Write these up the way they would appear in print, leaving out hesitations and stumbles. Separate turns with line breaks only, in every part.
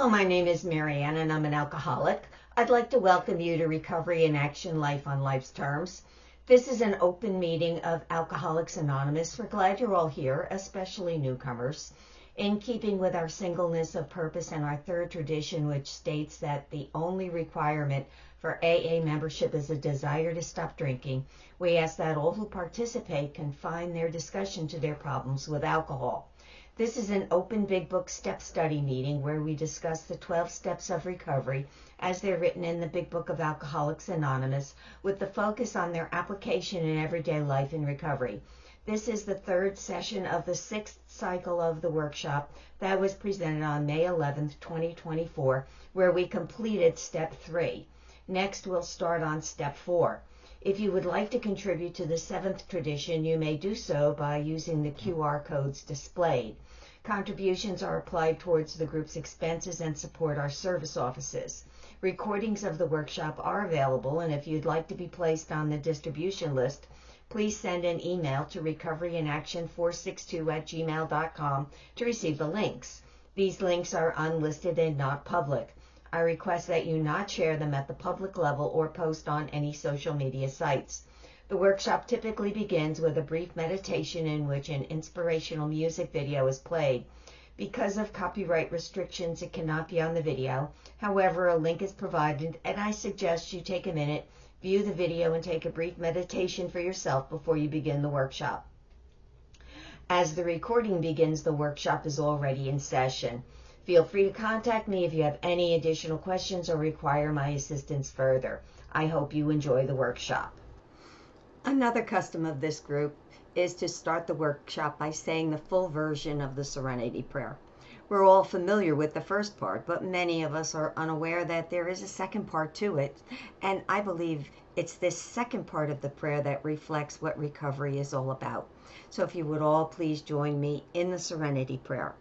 Hello, my name is Marianne and I'm an alcoholic. I'd like to welcome you to Recovery in Action Life on Life's Terms. This is an open meeting of Alcoholics Anonymous. We're glad you're all here, especially newcomers. In keeping with our singleness of purpose and our third tradition, which states that the only requirement for AA membership is a desire to stop drinking, we ask that all who participate confine their discussion to their problems with alcohol. This is an open Big Book step study meeting where we discuss the 12 steps of recovery as they're written in the Big Book of Alcoholics Anonymous, with the focus on their application in everyday life in recovery. This is the third session of the sixth cycle of the workshop that was presented on May 11th, 2024, where we completed step 3. Next, we'll start on step 4. If you would like to contribute to the seventh tradition, you may do so by using the QR codes displayed. Contributions are applied towards the group's expenses and support our service offices. Recordings of the workshop are available, and if you'd like to be placed on the distribution list, please send an email to recoveryinaction462@gmail.com to receive the links. These links are unlisted and not public. I request that you not share them at the public level or post on any social media sites. The workshop typically begins with a brief meditation in which an inspirational music video is played. Because of copyright restrictions, it cannot be on the video. However, a link is provided, and I suggest you take a minute, view the video, and take a brief meditation for yourself before you begin the workshop. As the recording begins, the workshop is already in session. Feel free to contact me if you have any additional questions or require my assistance further. I hope you enjoy the workshop. Another custom of this group is to start the workshop by saying the full version of the Serenity Prayer. We're all familiar with the first part, but many of us are unaware that there is a second part to it, and I believe it's this second part of the prayer that reflects what recovery is all about. So if you would all please join me in the Serenity Prayer.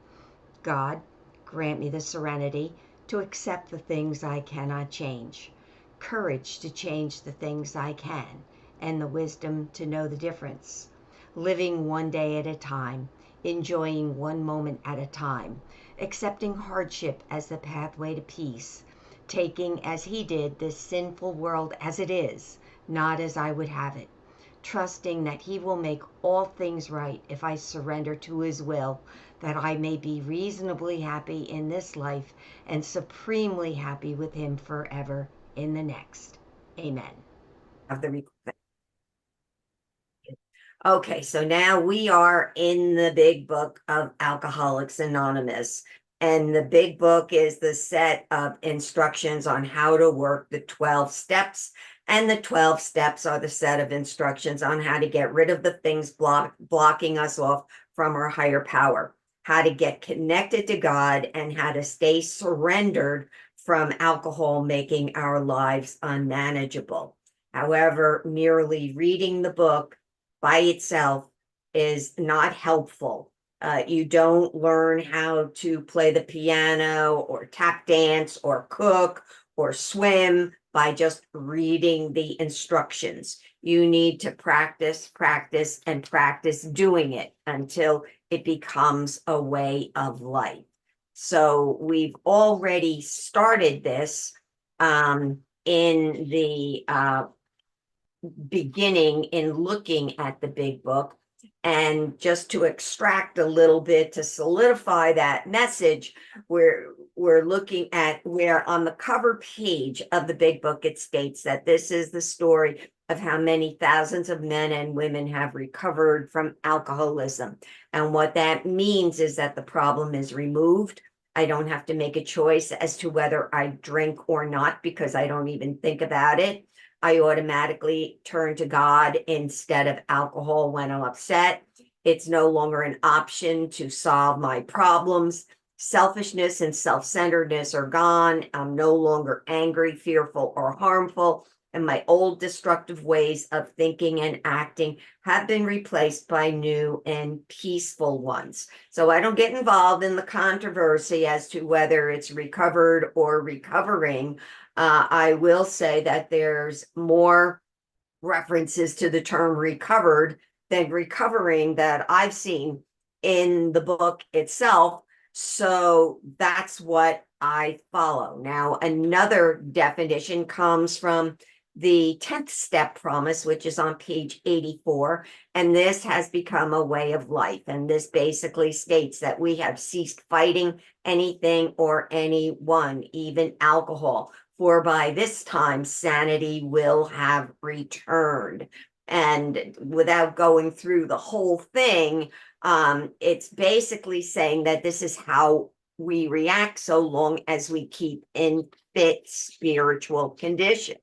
God, grant me the serenity to accept the things I cannot change, courage to change the things I can, and the wisdom to know the difference. Living one day at a time, enjoying one moment at a time, accepting hardship as the pathway to peace, taking as he did this sinful world as it is, not as I would have it, trusting that he will make all things right if I surrender to his will, that I may be reasonably happy in this life and supremely happy with him forever in the next. Amen. Okay, so now we are in the Big Book of Alcoholics Anonymous, and the Big Book is the set of instructions on how to work the 12 steps, and the 12 steps are the set of instructions on how to get rid of the things blocking us off from our higher power, how to get connected to God, and how to stay surrendered from alcohol making our lives unmanageable. However, merely reading the book by itself is not helpful. You don't learn how to play the piano or tap dance or cook or swim by just reading the instructions. You need to practice, practice, and practice doing it until it becomes a way of life. So we've already started this in the beginning in looking at the Big Book. And just to extract a little bit to solidify that message, we're looking at where on the cover page of the Big Book, it states that this is the story of how many thousands of men and women have recovered from alcoholism. And what that means is that the problem is removed. I don't have to make a choice as to whether I drink or not because I don't even think about it. I automatically turn to God instead of alcohol when I'm upset. It's no longer an option to solve my problems. Selfishness and self-centeredness are gone. I'm no longer angry, fearful, or harmful. And my old destructive ways of thinking and acting have been replaced by new and peaceful ones. So I don't get involved in the controversy as to whether it's recovered or recovering. I will say that there's more references to the term recovered than recovering that I've seen in the book itself. So that's what I follow. Now, another definition comes from the 10th step promise, which is on page 84. And this has become a way of life. And this basically states that we have ceased fighting anything or anyone, even alcohol, for by this time sanity will have returned. And without going through the whole thing, it's basically saying that this is how we react so long as we keep in fit spiritual condition.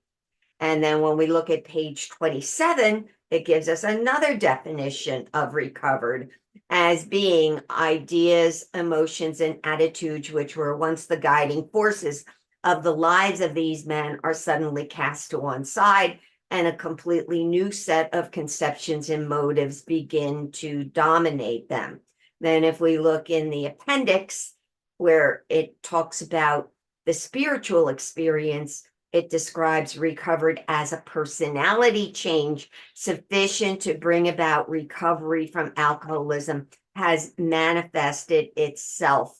And then when we look at page 27, it gives us another definition of recovered as being ideas, emotions, and attitudes which were once the guiding forces of the lives of these men are suddenly cast to one side, and a completely new set of conceptions and motives begin to dominate them. Then if we look in the appendix, where it talks about the spiritual experience, it describes recovered as a personality change sufficient to bring about recovery from alcoholism has manifested itself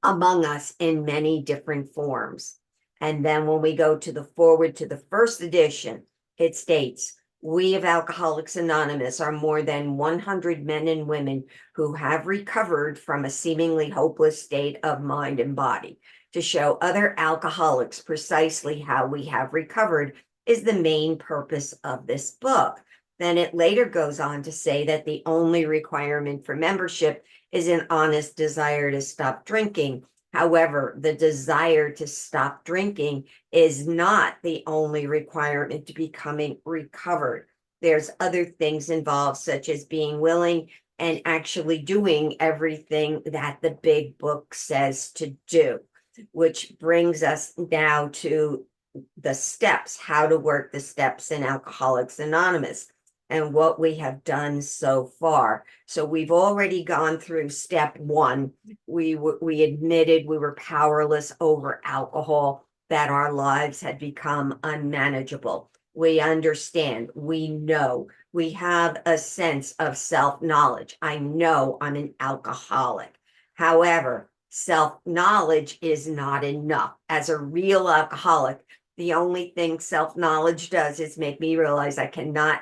among us in many different forms. And then when we go to the forward to the first edition, it states, we of Alcoholics Anonymous are more than 100 men and women who have recovered from a seemingly hopeless state of mind and body. To show other alcoholics precisely how we have recovered is the main purpose of this book. Then it later goes on to say that the only requirement for membership is an honest desire to stop drinking. However, the desire to stop drinking is not the only requirement to becoming recovered. There's other things involved, such as being willing and actually doing everything that the big book says to do, which brings us now to the steps, how to work the steps in Alcoholics Anonymous and what we have done so far. So we've already gone through step one. We admitted we were powerless over alcohol, that our lives had become unmanageable. We understand, we know, we have a sense of self-knowledge. I know I'm an alcoholic. However, self-knowledge is not enough. As a real alcoholic, the only thing self-knowledge does is make me realize I cannot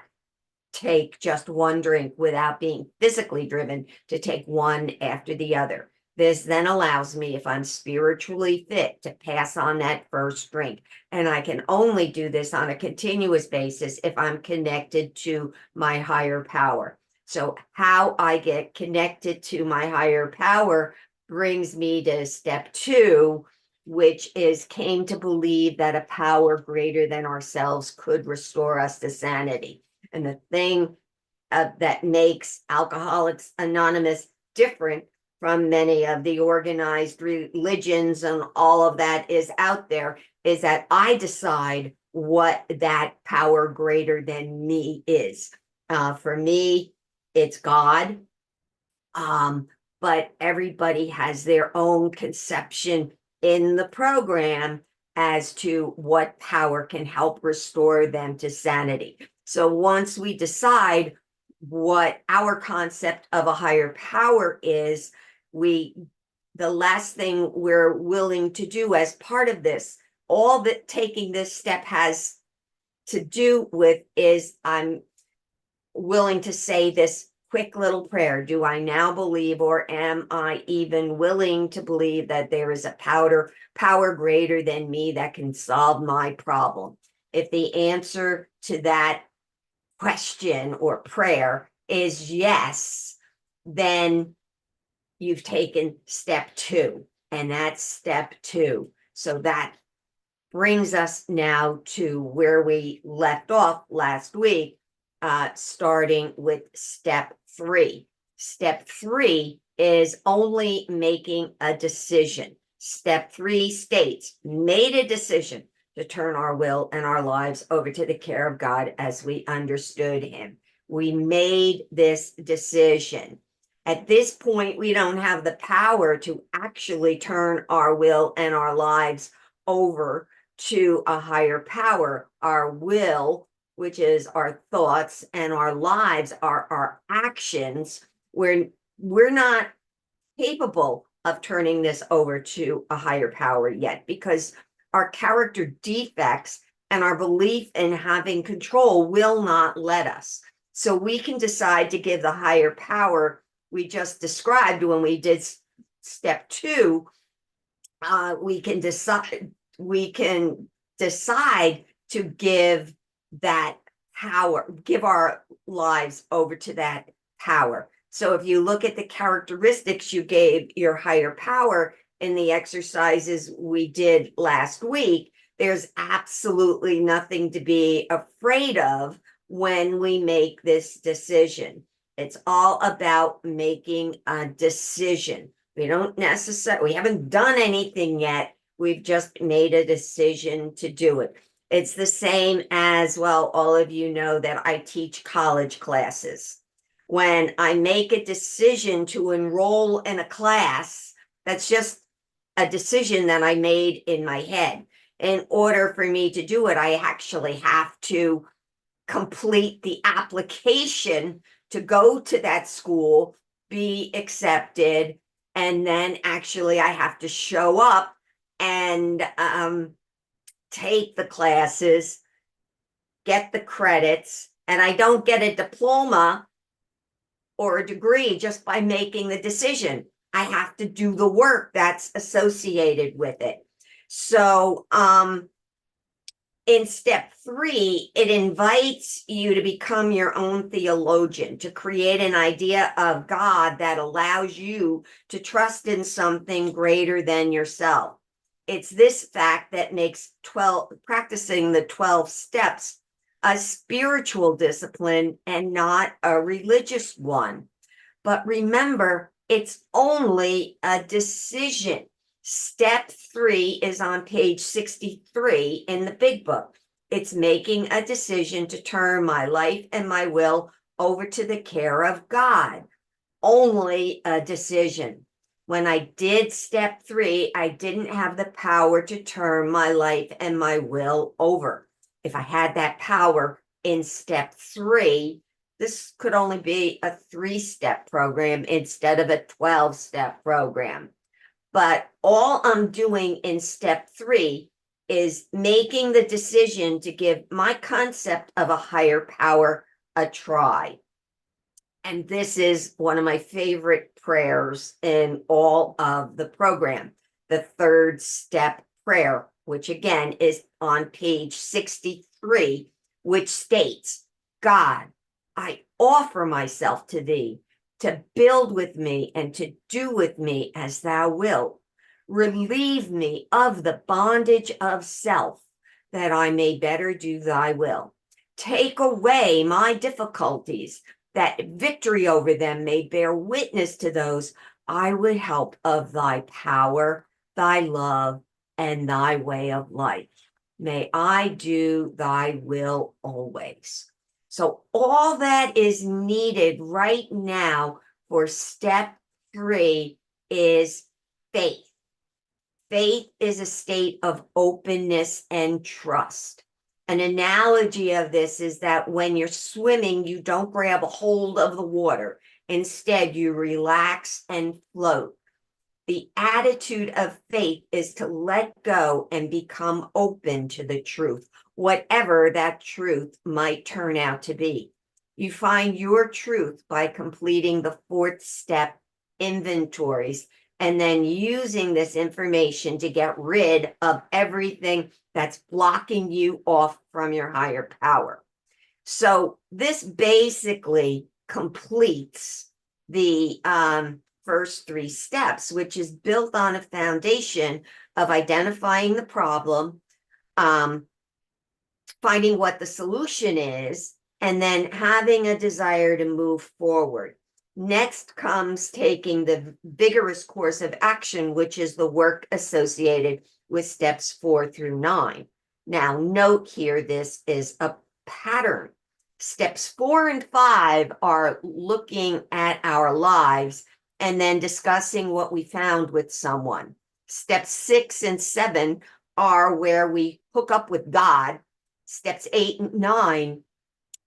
take just one drink without being physically driven to take one after the other. This then allows me, if I'm spiritually fit, to pass on that first drink. And I can only do this on a continuous basis if I'm connected to my higher power. So how I get connected to my higher power brings me to step two, which is came to believe that a power greater than ourselves could restore us to sanity. And the thing that makes Alcoholics Anonymous different from many of the organized religions and all of that is out there is that I decide what that power greater than me is. For me, it's God. But everybody has their own conception in the program as to what power can help restore them to sanity. So once we decide what our concept of a higher power is, the last thing we're willing to do as part of this, all that taking this step has to do with is I'm willing to say this quick little prayer. Do I now believe, or am I even willing to believe that there is a power greater than me that can solve my problem? If the answer to that question or prayer is yes, then you've taken step two, and that's step two. So that brings us now to where we left off last week, starting with step three. Step three is only making a decision. Step three states, made a decision to turn our will and our lives over to the care of God as we understood him. We made this decision. At this point, we don't have the power to actually turn our will and our lives over to a higher power. Our will, which is our thoughts, and our lives are our actions. We're not capable of turning this over to a higher power yet, because our character defects and our belief in having control will not let us. So we can decide to give the higher power we just described when we did step 2. We can decide to give that power, give our lives over to that power. So if you look at the characteristics you gave your higher power in the exercises we did last week, there's absolutely nothing to be afraid of when we make this decision. It's all about making a decision. We haven't done anything yet. We've just made a decision to do it. It's the same as, well, all of you know that I teach college classes. When I make a decision to enroll in a class, that's just a decision that I made in my head. In order for me to do it, I actually have to complete the application to go to that school, be accepted, and then actually I have to show up and take the classes, get the credits, and I don't get a diploma or a degree just by making the decision. I have to do the work that's associated with it. So in step 3, it invites you to become your own theologian, to create an idea of God that allows you to trust in something greater than yourself. It's this fact that makes practicing the 12 steps a spiritual discipline and not a religious one. But remember, it's only a decision. Step 3 is on page 63 in the big book. It's making a decision to turn my life and my will over to the care of God. Only a decision. When I did step 3, I didn't have the power to turn my life and my will over. If I had that power in step 3, this could only be a 3-step program instead of a 12-step program. But all I'm doing in step 3 is making the decision to give my concept of a higher power a try. And this is one of my favorite prayers in all of the program, the 3rd step prayer, which again is on page 63, which states, God, I offer myself to thee, to build with me and to do with me as thou wilt. Relieve me of the bondage of self, that I may better do thy will. Take away my difficulties, that victory over them may bear witness to those I would help of thy power, thy love, and thy way of life. May I do thy will always. So all that is needed right now for step 3 is faith. Faith is a state of openness and trust. An analogy of this is that when you're swimming, you don't grab a hold of the water. Instead, you relax and float. The attitude of faith is to let go and become open to the truth, whatever that truth might turn out to be. You find your truth by completing the 4th step inventories and then using this information to get rid of everything that's blocking you off from your higher power. So this basically completes the first 3 steps, which is built on a foundation of identifying the problem, finding what the solution is, and then having a desire to move forward. Next comes taking the vigorous course of action, which is the work associated with steps 4 through 9. Now, note here, this is a pattern. Steps 4 and 5 are looking at our lives and then discussing what we found with someone. Steps 6 and 7 are where we hook up with God. Steps 8 and 9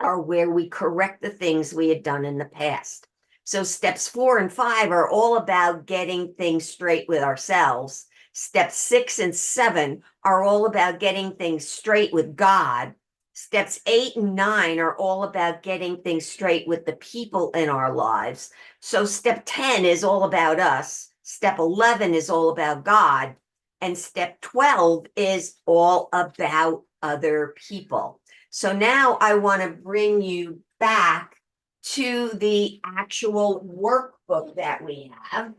are where we correct the things we had done in the past.
So steps 4 and 5 are all about getting things straight with ourselves. Steps 6 and 7 are all about getting things straight with God. Steps 8 and 9 are all about getting things straight with the people in our lives. So step 10 is all about us. Step 11 is all about God. And step 12 is all about other people. So now I want to bring you back to the actual workbook that we have.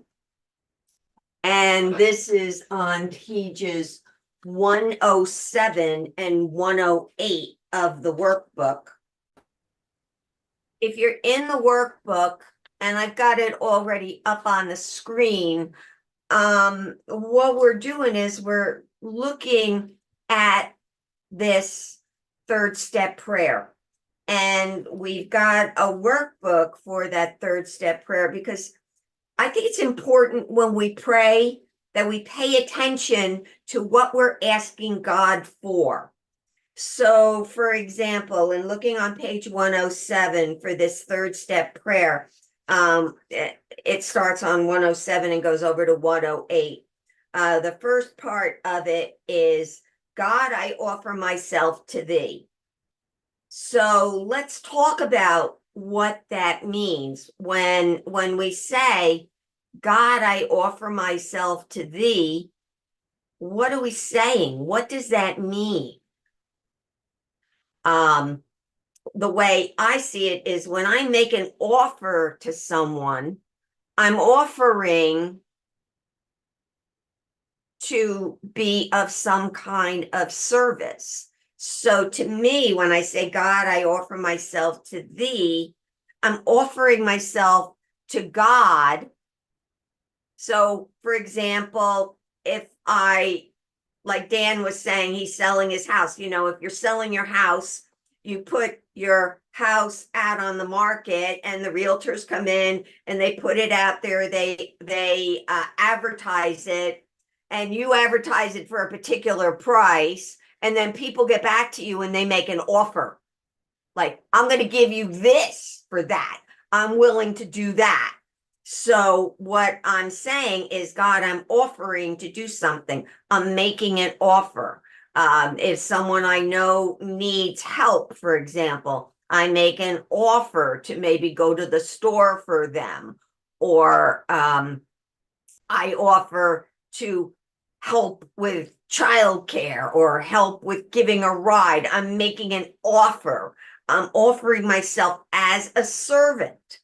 And this is on pages 107 and 108 of the workbook. If you're in the workbook, and I've got it already up on the screen, what we're doing is we're looking at this third step prayer. And we've got a workbook for that third step prayer, because I think it's important when we pray that we pay attention to what we're asking God for. So, for example, in looking on page 107 for this third step prayer, it starts on 107 and goes over to 108. The first part of it is, God, I offer myself to thee. So let's talk about what that means when we say, God, I offer myself to thee. What are we saying? What does that mean? The way I see it is, when I make an offer to someone, I'm offering to be of some kind of service. So to me, when I say, God, I offer myself to thee, I'm offering myself to God. So, for example, if like Dan was saying, he's selling his house. If you're selling your house, you put your house out on the market, and the realtors come in and they put it out there. They advertise it, and you advertise it for a particular price, and then people get back to you and they make an offer. Like, I'm going to give you this for that. I'm willing to do that. So what I'm saying is, God, I'm offering to do something. I'm making an offer. If someone I know needs help, for example, I make an offer to maybe go to the store for them, or I offer to help with childcare or help with giving a ride. I'm making an offer. I'm offering myself as a servant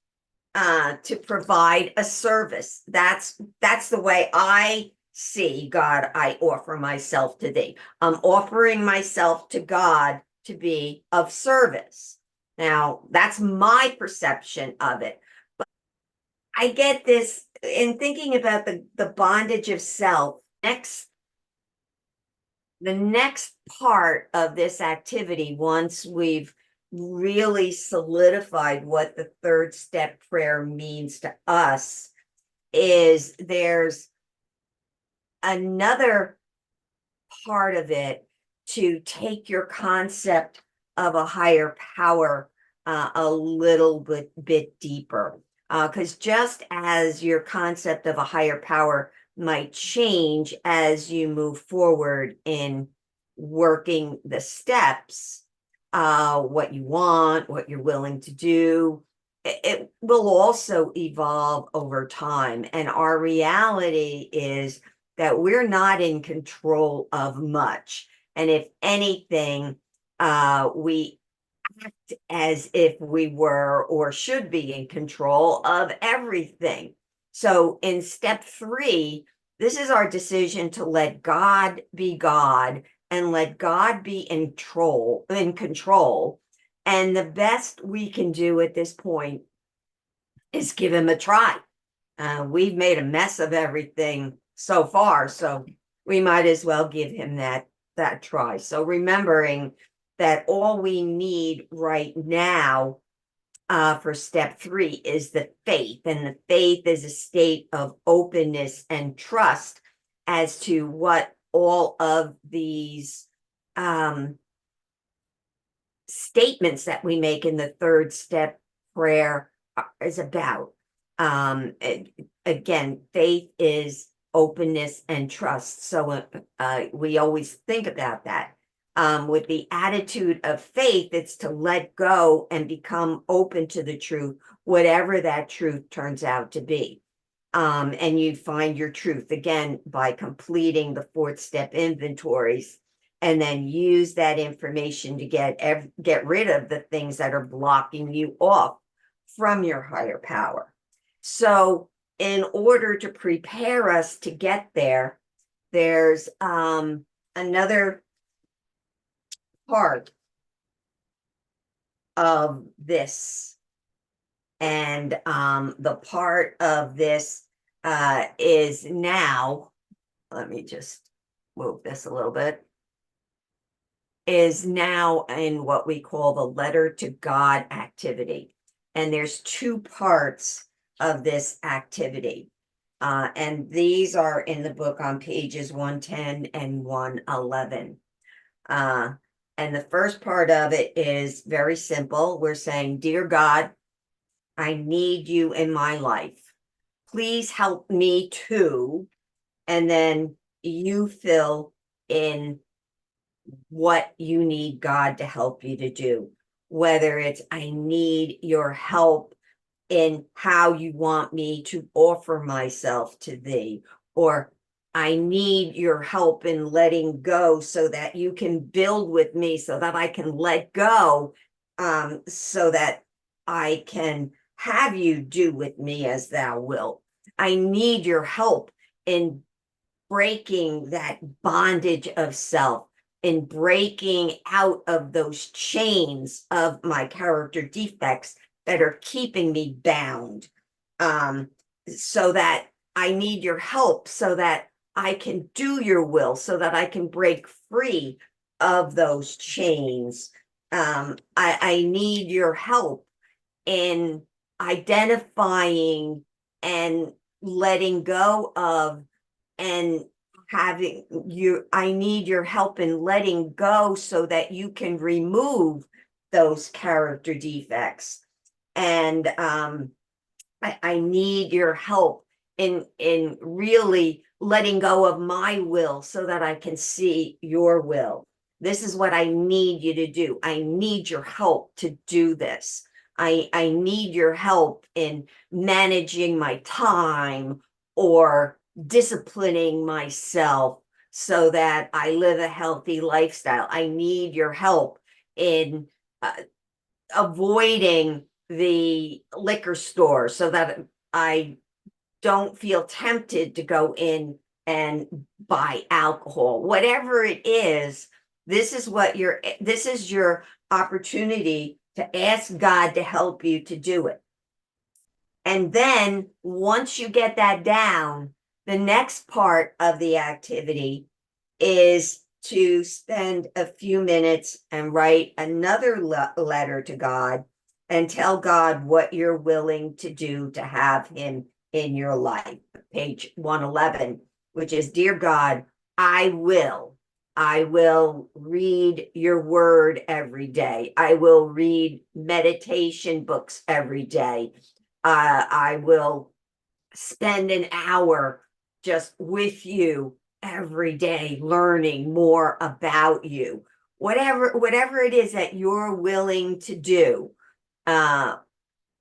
to provide a service. That's the way I see, God, I offer myself to thee. I'm offering myself to God to be of service. Now, that's my perception of it. But I get this in thinking about the bondage of self. The next part of this activity, once we've really solidified what the third step prayer means to us, is there's another part of it to take your concept of a higher power a little bit deeper. Because just as your concept of a higher power might change as you move forward in working the steps, what you want, what you're willing to do, it will also evolve over time. And our reality is that we're not in control of much. And if anything, we act as if we were or should be in control of everything. So in step 3, this is our decision to let God be God and let God be in control. And the best we can do at this point is give him a try. We've made a mess of everything so far, so we might as well give him that try. So remembering that all we need right now for step 3 is the faith, and the faith is a state of openness and trust as to what all of these statements that we make in the third step prayer is about. Again, faith is openness and trust. So we always think about that. With the attitude of faith, it's to let go and become open to the truth, whatever that truth turns out to be. And you find your truth again by completing the 4th-step inventories, and then use that information to get rid of the things that are blocking you off from your higher power. So in order to prepare us to get there, there's another part of this. And the part of this is now, let me just move this a little bit, is now in what we call the letter to God activity. And there's 2 parts of this activity. And these are in the book on pages 110 and 111. And the first part of it is very simple. We're saying, "Dear God, I need you in my life. Please help me too." And then you fill in what you need God to help you to do. Whether it's, "I need your help in how you want me to offer myself to thee," or "I need your help in letting go so that you can build with me so that I can let go, so that I can have you do with me as thou wilt. I need your help in breaking that bondage of self, in breaking out of those chains of my character defects that are keeping me bound, so that I need your help so that I can do your will, so that I can break free of those chains. I need your help in identifying and letting go of, and having you, I need your help in letting go so that you can remove those character defects. And I need your help in really letting go of my will so that I can see your will. This is what I need you to do. I need your help to do this. I need your help in managing my time or disciplining myself so that I live a healthy lifestyle. I need your help in avoiding the liquor store so that I don't feel tempted to go in and buy alcohol. Whatever it is, this is your opportunity to ask God to help you to do it. And then once you get that down, the next part of the activity is to spend a few minutes and write another letter to God and tell God what you're willing to do to have him in your life. Page 111, which is, "Dear God, I will read your word every day. I will read meditation books every day. I will spend an hour just with you every day, learning more about you." Whatever it is that you're willing to do.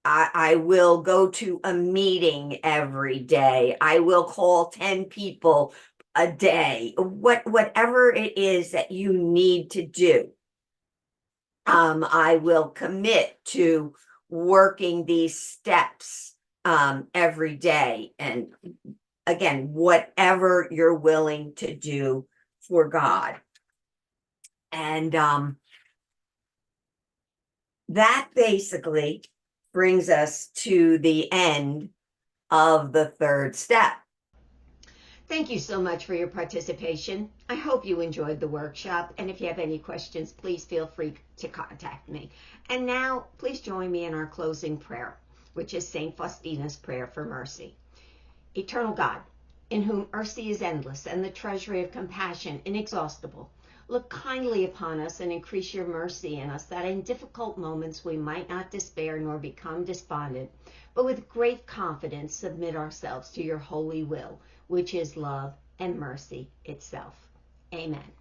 I will go to a meeting every day. I will call 10 people a day. Whatever it is that you need to do. I will commit to working these steps every day. And again, whatever you're willing to do for God. And that basically brings us to the end of the 3rd step.
Thank you so much for your participation. I hope you enjoyed the workshop, and if you have any questions, please feel free to contact me. And now, please join me in our closing prayer, which is St. Faustina's prayer for mercy. Eternal God, in whom mercy is endless and the treasury of compassion inexhaustible, Look kindly upon us and increase your mercy in us, that in difficult moments we might not despair nor become despondent, but with great confidence submit ourselves to your holy will, which is love and mercy itself. Amen.